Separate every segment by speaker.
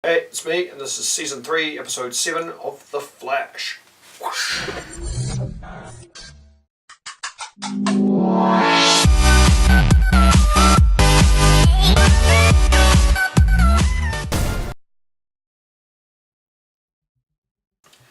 Speaker 1: Hey, it's me, and this is Season 3, Episode 7 of The Flash. Whoosh.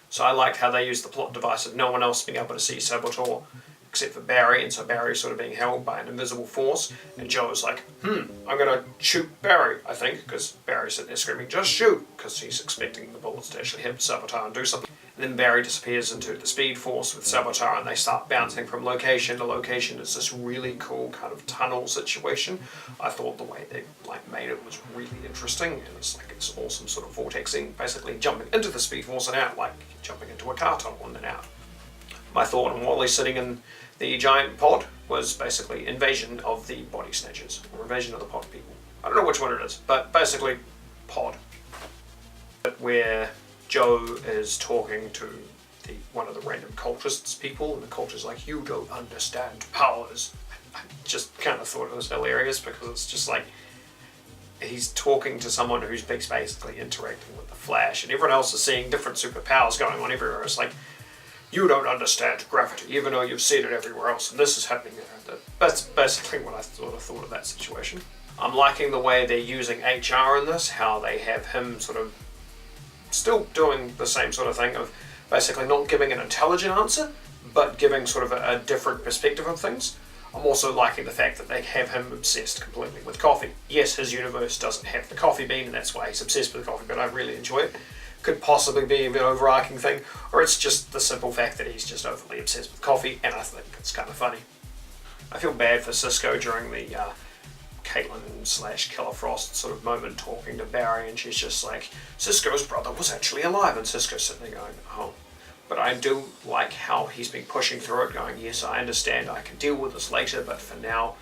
Speaker 1: So I liked how they used the plot device of no one else being able to see Saboteur except for Barry, and so Barry's sort of being held by an invisible force, and Joe's like, I'm gonna shoot Barry, I think, because Barry's sitting there screaming, just shoot, because he's expecting the bullets to actually hit Saboteur and do something. And then Barry disappears into the Speed Force with Saboteur, and they start bouncing from location to location. It's this really cool kind of tunnel situation. I thought the way they made it was really interesting, and it's like it's awesome sort of vortexing, basically jumping into the Speed Force and out, like jumping into a car tunnel and then out. My thought on Wally sitting in the giant pod was basically invasion of the body snatchers, or invasion of the pod people. I don't know which one it is, but basically pod. Where Joe is talking to one of the random cultists people, and the cultist's like, you don't understand powers. I just kind of thought it was hilarious because it's just like, he's talking to someone who's basically interacting with the Flash, and everyone else is seeing different superpowers going on everywhere. It's like, you don't understand gravity, even though you've seen it everywhere else, and this is happening there. That's basically what I sort of thought of that situation. I'm liking the way they're using HR in this, how they have him sort of still doing the same sort of thing of basically not giving an intelligent answer, but giving sort of a different perspective of things. I'm also liking the fact that they have him obsessed completely with coffee. Yes, his universe doesn't have the coffee bean, and that's why he's obsessed with coffee, but I really enjoy it. Could possibly be an overarching thing, or it's just the simple fact that he's just overly obsessed with coffee, and I think it's kind of funny. I feel bad for Cisco during the Caitlin / Killer Frost sort of moment talking to Barry, and she's just like, Cisco's brother was actually alive, and Cisco's sitting there going, oh. But I do like how he's been pushing through it, going, yes, I understand, I can deal with this later, but for now,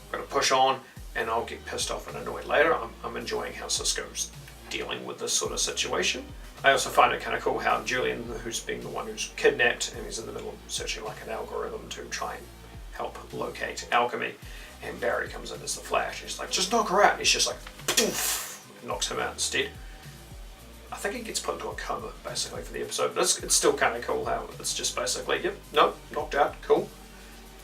Speaker 1: I'm going to push on, and I'll get pissed off and annoyed later. I'm enjoying how Cisco's dealing with this sort of situation. I also find it kind of cool how Julian, who's being the one who's kidnapped, and he's in the middle of searching like an algorithm to try and help locate Alchemy, and Barry comes in as the Flash. He's like, just knock her out. And he's just like, poof, knocks him out instead. I think he gets put into a coma, basically, for the episode, but it's still kind of cool how it's just basically, yep, nope, knocked out, cool.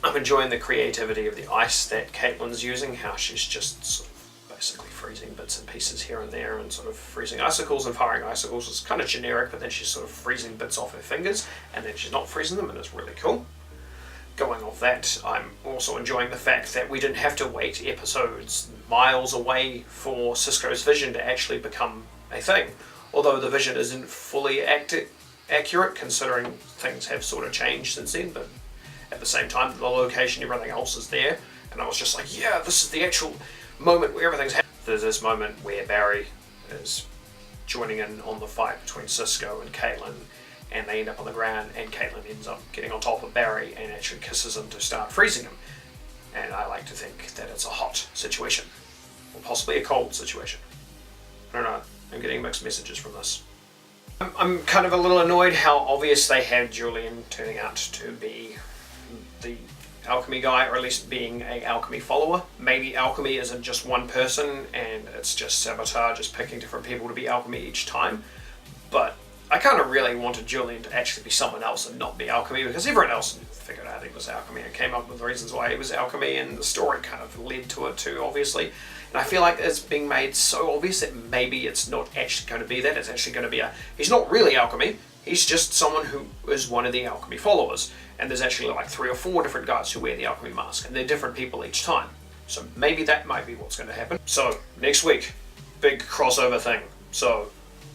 Speaker 1: I'm enjoying the creativity of the ice that Caitlin's using, how she's just sort of basically freezing bits and pieces here and there, and sort of freezing icicles and firing icicles. It's kind of generic, but then she's sort of freezing bits off her fingers, and then she's not freezing them, and it's really cool. Going off that, I'm also enjoying the fact that we didn't have to wait episodes miles away for Cisco's vision to actually become a thing. Although the vision isn't fully accurate, considering things have sort of changed since then, but at the same time, the location, everything else is there, and I was just like, yeah, this is the actual moment where everything's happening. There's this moment where Barry is joining in on the fight between Cisco and Caitlin, and they end up on the ground, and Caitlin ends up getting on top of Barry and actually kisses him to start freezing him. And I like to think that it's a hot situation, or possibly a cold situation. I don't know, I'm getting mixed messages from this. I'm kind of a little annoyed how obvious they had Julian turning out to be the alchemy guy, or at least being a alchemy follower. Maybe alchemy isn't just one person, and it's just Saboteur just picking different people to be alchemy each time. But I kind of really wanted Julian to actually be someone else and not be alchemy, because everyone else figured out he was alchemy and came up with reasons why he was alchemy, and the story kind of led to it too, obviously. And I feel like it's being made so obvious that maybe it's not actually going to be that. It's actually going to be he's not really alchemy, he's just someone who is one of the alchemy followers. And there's actually like 3 or 4 different guys who wear the alchemy mask, and they're different people each time. So maybe that might be what's going to happen. So next week, big crossover thing. So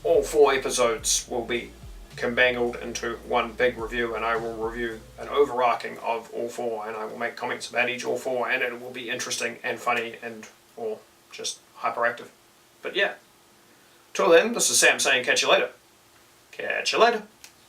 Speaker 1: all 4 episodes will be combangled into one big review, and I will review an overarching of all 4, and I will make comments about all 4, and it will be interesting and funny and or just hyperactive. But yeah, till then, this is Sam saying catch you later. Catch you later.